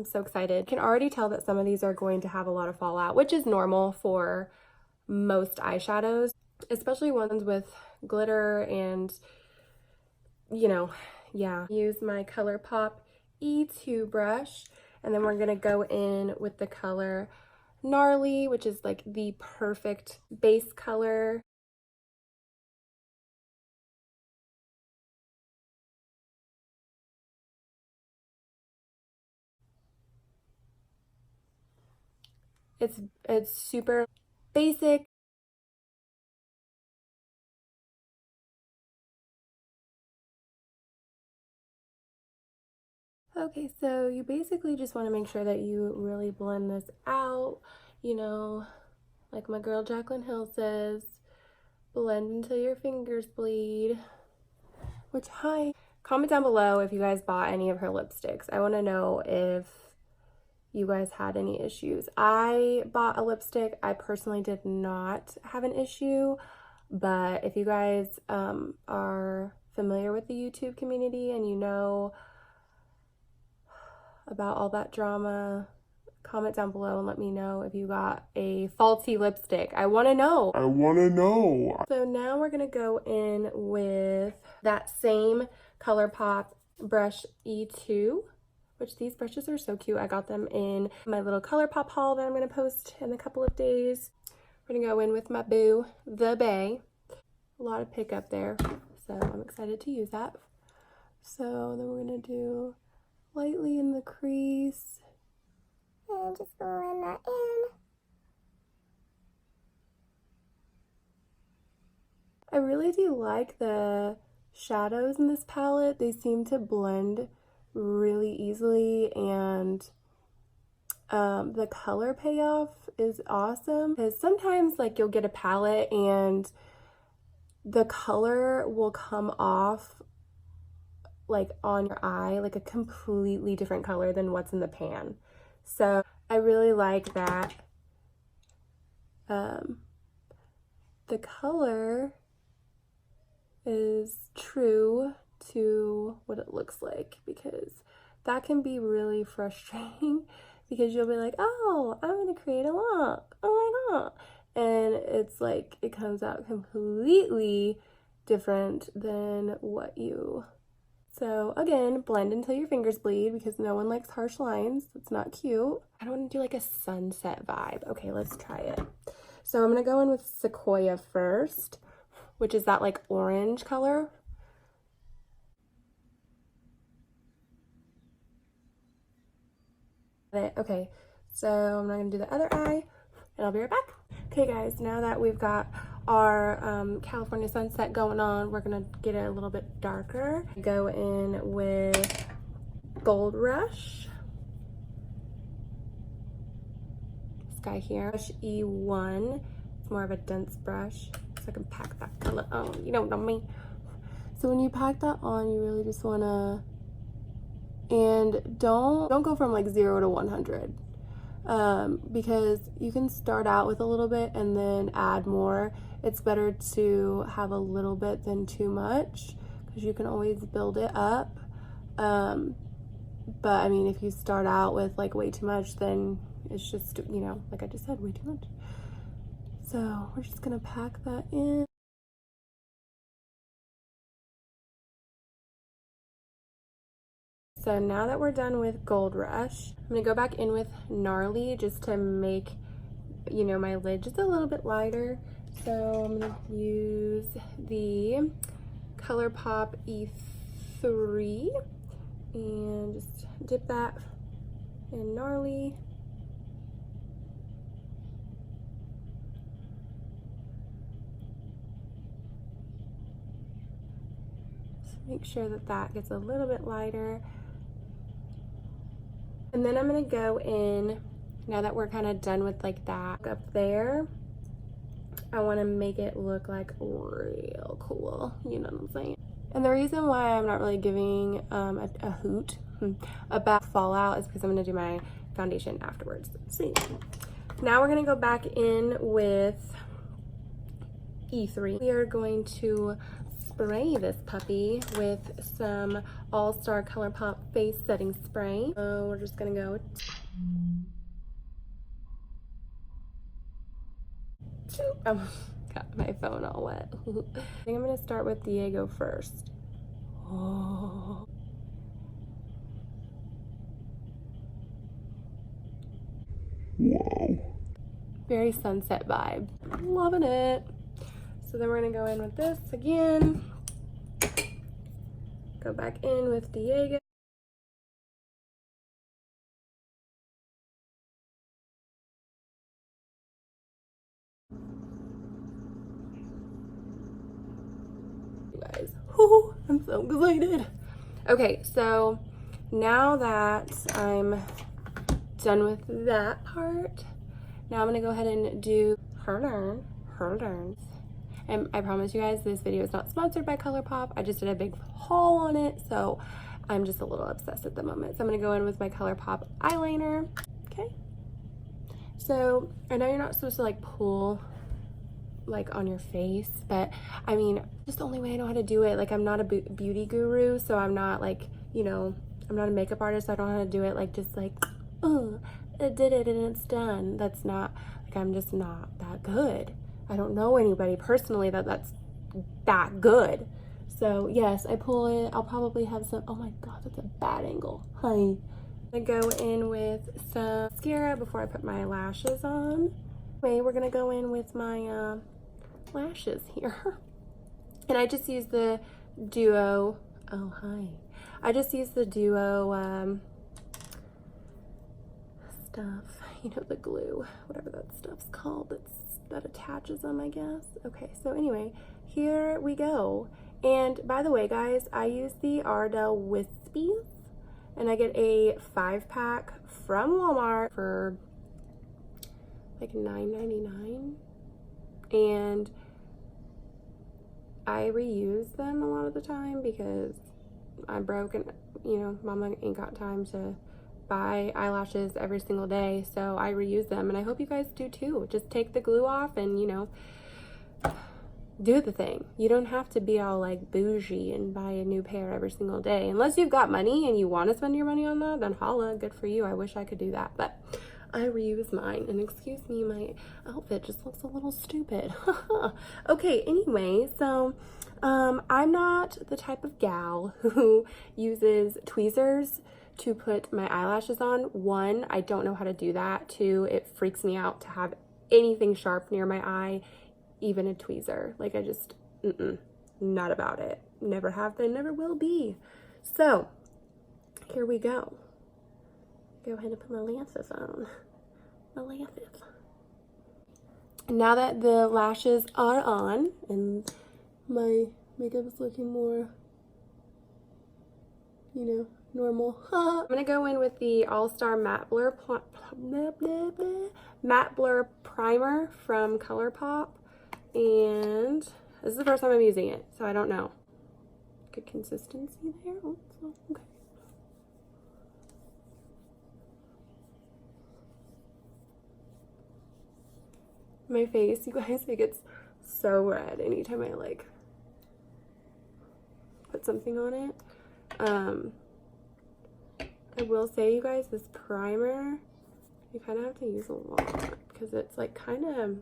I'm so excited. I can already tell that some of these are going to have a lot of fallout, which is normal for most eyeshadows, especially ones with glitter and, you know, yeah. Use my Colourpop E2 brush, and then we're gonna go in with the color Gnarly, which is like the perfect base color. It's super basic. Okay, so you basically just want to make sure that you really blend this out, you know, like my girl Jaclyn Hill says, blend until your fingers bleed. Which, hi, comment down below if you guys bought any of her lipsticks. I want to know if you guys had any issues. I bought a lipstick. I personally did not have an issue, but if you guys are familiar with the YouTube community and you know about all that drama, comment down below and let me know if you got a faulty lipstick. I want to know. I want to know. So now we're going to go in with that same Colourpop brush E2, which these brushes are so cute. I got them in my little Colourpop haul that I'm going to post in a couple of days. We're going to go in with my boo, the Bay. A lot of pickup there, so I'm excited to use that. So then we're going to do lightly in the crease. And just blend that in. I really do like the shadows in this palette. They seem to blend really easily, and the color payoff is awesome, because sometimes like you'll get a palette and the color will come off like on your eye like a completely different color than what's in the pan. So I really like that. The color is true to what it looks like, because that can be really frustrating because you'll be like, oh, I'm gonna create a look, oh my god, and it's like it comes out completely different than what you. So again, blend until your fingers bleed, because no one likes harsh lines. It's not cute. I don't want to do like a sunset vibe. Okay, let's try it. So I'm gonna go in with Sequoia first, which is that like orange color. Okay, so I'm not gonna do the other eye, and I'll be right back. Okay guys, now that we've got our California sunset going on, we're gonna get it a little bit darker. Go in with Gold Rush. This guy here, brush E1. It's more of a dense brush, so I can pack that color on, you know what I mean? So when you pack that on, you really just wanna, and don't go from like 0 to 100. Because you can start out with a little bit and then add more. It's better to have a little bit than too much, because you can always build it up. But I mean, if you start out with like way too much, then it's just, you know, like I just said, way too much. So we're just gonna pack that in. So now that we're done with Gold Rush, I'm gonna go back in with Gnarly just to make, you know, my lid just a little bit lighter. So I'm gonna use the Colourpop E3 and just dip that in Gnarly. Just make sure that that gets a little bit lighter. And then I'm gonna go in, now that we're kind of done with like that up there, I want to make it look like real cool, you know what I'm saying? And the reason why I'm not really giving a hoot about fallout is because I'm gonna do my foundation afterwards. See, now we're gonna go back in with E3. We are going to spray this puppy with some All-Star Colourpop face setting spray. So we're just gonna go. Oh, got my phone all wet. I think I'm gonna start with Diego first. Oh. Wow. Very sunset vibe. Loving it. So then we're gonna go in with this again. Go back in with Diego. You guys, whoo, I'm so excited. Okay, so now that I'm done with that part, now I'm gonna go ahead and do her turn. And I promise you guys, this video is not sponsored by Colourpop. I just did a big haul on it, so I'm just a little obsessed at the moment. So I'm gonna go in with my Colourpop eyeliner. Okay. So I know you're not supposed to like pull like on your face, but I mean, just the only way I know how to do it. Like, I'm not a beauty guru, so I'm not like, you know, I'm not a makeup artist, so I don't know how to do it like just like, oh, I did it and it's done. That's not, like, I'm just not that good. I don't know anybody personally that's that good. So yes, I pull it. I'll probably have some, oh my god, that's a bad angle. Hi. I'm gonna go in with some mascara before I put my lashes on. Anyway, we're gonna go in with my lashes here. And I just use the Duo, oh hi. I just use the Duo stuff, you know, the glue, whatever that stuff's called, that attaches them, I guess. Okay, so anyway, here we go. And by the way, guys, I use the Ardell Wispies, and I get a 5-pack from Walmart for like $9.99, and I reuse them a lot of the time because I'm broke and, you know, mama ain't got time to buy eyelashes every single day, so I reuse them, and I hope you guys do too. Just take the glue off and, you know, do the thing. You don't have to be all like bougie and buy a new pair every single day. Unless you've got money and you want to spend your money on that, then holla, good for you. I wish I could do that, but I reuse mine. And excuse me, my outfit just looks a little stupid. Okay, anyway, so I'm not the type of gal who uses tweezers to put my eyelashes on. One, I don't know how to do that. Two, it freaks me out to have anything sharp near my eye, even a tweezer. Like, I just, not about it. Never have been, never will be. So, here we go. Go ahead and put my lashes on. My lashes. Now that the lashes are on, and my makeup is looking more, you know, normal. I'm gonna go in with the All-Star Matte Blur Primer from Colourpop. And this is the first time I'm using it, so I don't know. Good consistency there. Oh, okay. My face, you guys, it gets so red anytime I like put something on it. I will say, you guys, this primer, you kind of have to use a lot because it's like kind of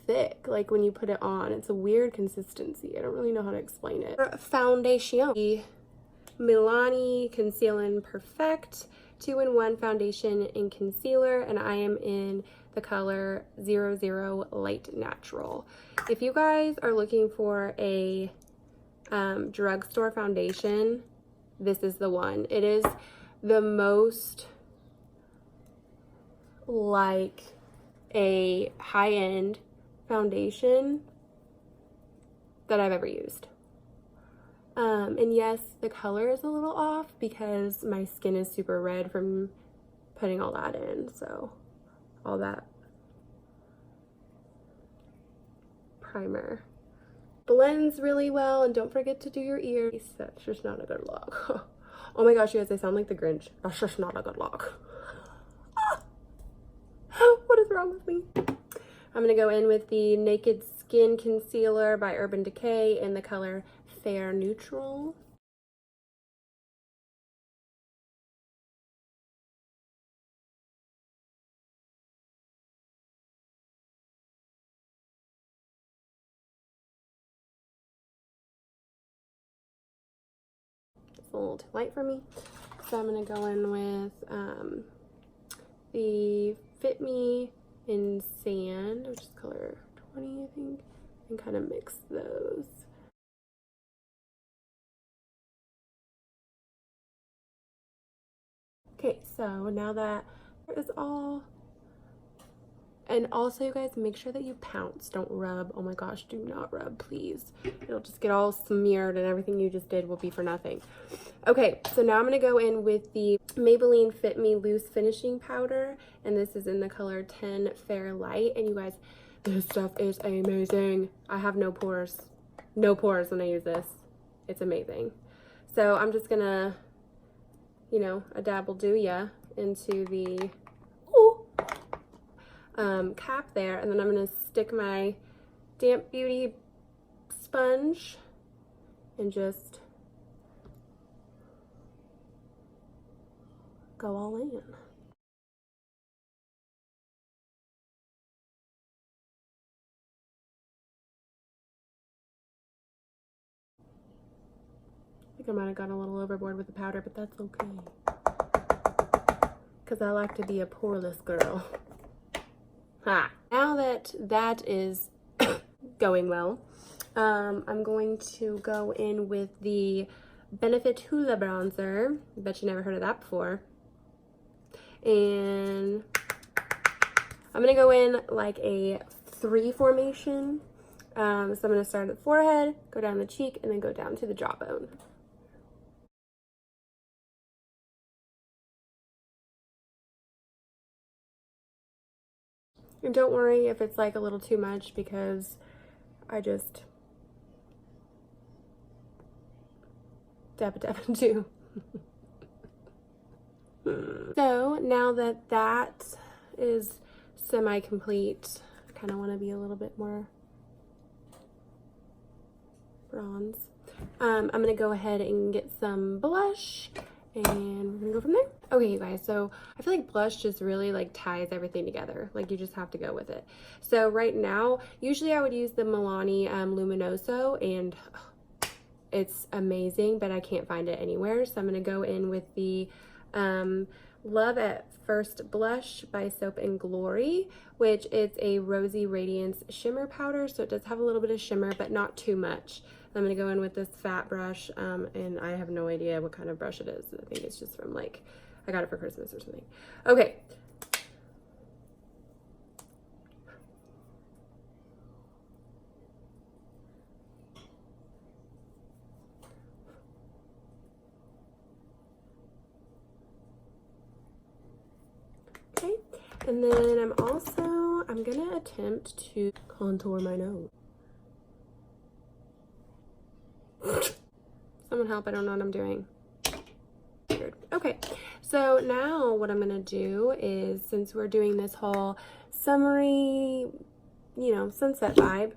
thick, like when you put it on. It's a weird consistency. I don't really know how to explain it. Foundation, the Milani Conceal Perfect 2-in-1 foundation and concealer, and I am in the color 00 Light Natural. If you guys are looking for a drugstore foundation, this is the one. It is the most like a high-end foundation that I've ever used. And yes, the color is a little off because my skin is super red from putting all that in, so all that primer blends really well. And don't forget to do your ears. That's just not a good look. Oh my gosh, you guys, I sound like the Grinch. That's just not a good look. What is wrong with me? I'm going to go in with the Naked Skin Concealer by Urban Decay in the color Fair Neutral. It's a little too light for me. So I'm going to go in with the Fit Me in Sand, which is color 20, I think, and kind of mix those. Okay, so now that is all, and also you guys, make sure that you pounce, don't rub. Oh my gosh, do not rub, please. It'll just get all smeared and everything you just did will be for nothing. Okay, so now I'm gonna go in with the Maybelline Fit Me Loose Finishing Powder, and this is in the color 10 Fair Light, and you guys, this stuff is amazing. I have no pores when I use this. It's amazing. So I'm just gonna, you know, a dabble do ya into the cap there, and then I'm gonna stick my Damp Beauty sponge and just go all in. I think I might have gone a little overboard with the powder, but that's okay. Because I like to be a poreless girl. Ha! Now that that is going well, I'm going to go in with the Benefit Hoola Bronzer. I bet you never heard of that before. And I'm going to go in like a 3 formation. So I'm going to start at the forehead, go down the cheek, and then go down to the jawbone. And don't worry if it's like a little too much, because I just dab it too. So now that that is semi-complete, I kind of want to be a little bit more bronze. I'm going to go ahead and get some blush, and we're going to go from there. Okay, you guys, so I feel like blush just really like ties everything together. Like, you just have to go with it. So right now, usually I would use the Milani Luminoso, and it's amazing, but I can't find it anywhere. So I'm going to go in with the Love at First Blush by Soap and Glory, which is a Rosy Radiance shimmer powder. So it does have a little bit of shimmer, but not too much. I'm going to go in with this fat brush, and I have no idea what kind of brush it is. I think it's just from, like, I got it for Christmas or something. Okay. Okay, and then I'm gonna attempt to contour my nose. Someone help, I don't know what I'm doing. Weird. Okay, so now what I'm gonna do is, since we're doing this whole summery, you know, sunset vibe,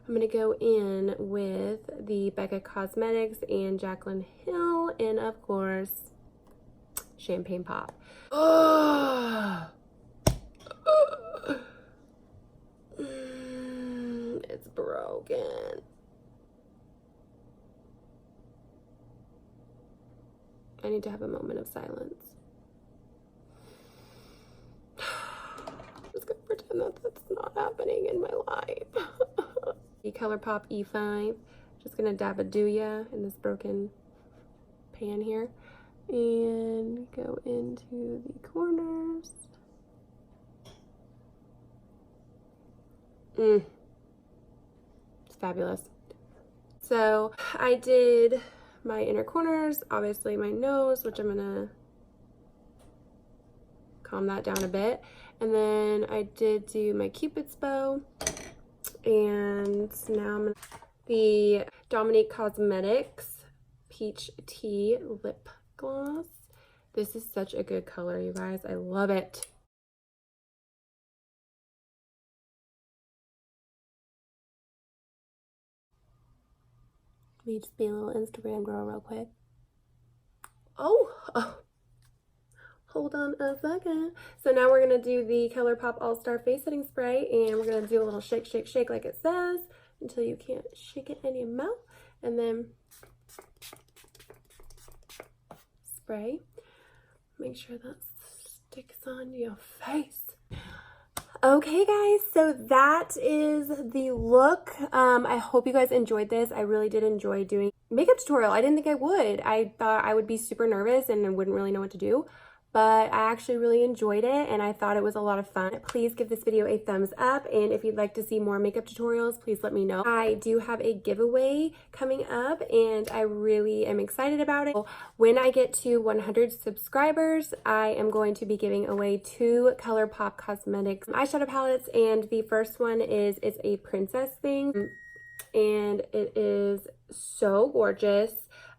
I'm gonna go in with the Becca Cosmetics and Jaclyn Hill, and of course, Champagne Pop. It's broken. I need to have a moment of silence. I'm just gonna pretend that that's not happening in my life. The Colourpop E5. Just gonna dab a dooya in this broken pan here, and go into the corners. It's fabulous. So I did my inner corners, obviously my nose, which I'm gonna calm that down a bit, and then I did do my Cupid's bow, and now I'm gonna the Dominique Cosmetics Peach Tea Lip Gloss. This is such a good color, you guys. I love it. me just be a little Instagram girl real quick. Oh, hold on a second. So now we're gonna do the Colourpop All-Star Face Setting Spray, and we're gonna do a little shake, shake, shake like it says until you can't shake it in your mouth, and then spray. Make sure that sticks on your face. Okay guys, so that is the look. I hope you guys enjoyed this. I really did enjoy doing makeup tutorial. I didn't think I would. I thought I would be super nervous and I wouldn't really know what to do, but I actually really enjoyed it and I thought it was a lot of fun. Please give this video a thumbs up, and if you'd like to see more makeup tutorials, please let me know. I do have a giveaway coming up and I really am excited about it. When I get to 100 subscribers, I am going to be giving away 2 Colourpop Cosmetics eyeshadow palettes, and the first one is it's a princess thing and it is so gorgeous.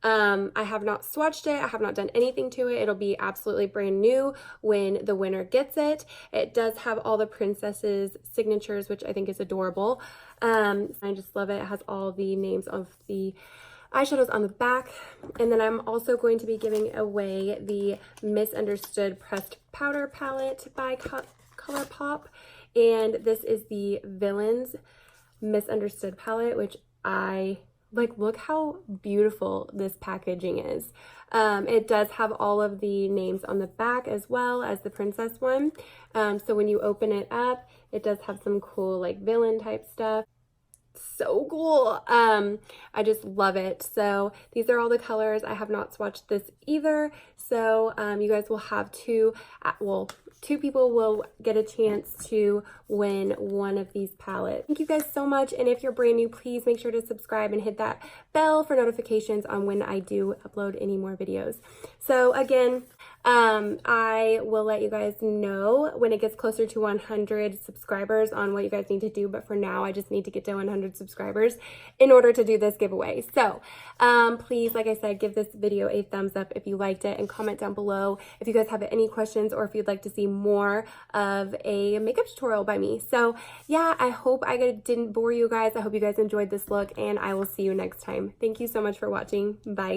I have not swatched it. I have not done anything to it. It'll be absolutely brand new when the winner gets it. It does have all the princesses' signatures, which I think is adorable. I just love it. It has all the names of the eyeshadows on the back. And then I'm also going to be giving away the Misunderstood Pressed Powder Palette by Colourpop. And this is the Villains Misunderstood palette, which I like. Look how beautiful this packaging is. It does have all of the names on the back as well as the princess one. So when you open it up, it does have some cool like villain type stuff. So cool. I just love it. So these are all the colors. I have not swatched this either. So you guys will have two people will get a chance to win one of these palettes. Thank you guys so much. And if you're brand new, please make sure to subscribe and hit that bell for notifications on when I do upload any more videos. So again, I will let you guys know when it gets closer to 100 subscribers on what you guys need to do. But for now, I just need to get to 100 subscribers in order to do this giveaway. So please, like I said, give this video a thumbs up if you liked it, and comment down below if you guys have any questions or if you'd like to see more of a makeup tutorial by me. So yeah, I hope I didn't bore you guys. I hope you guys enjoyed this look, and I will see you next time. Thank you so much for watching. Bye.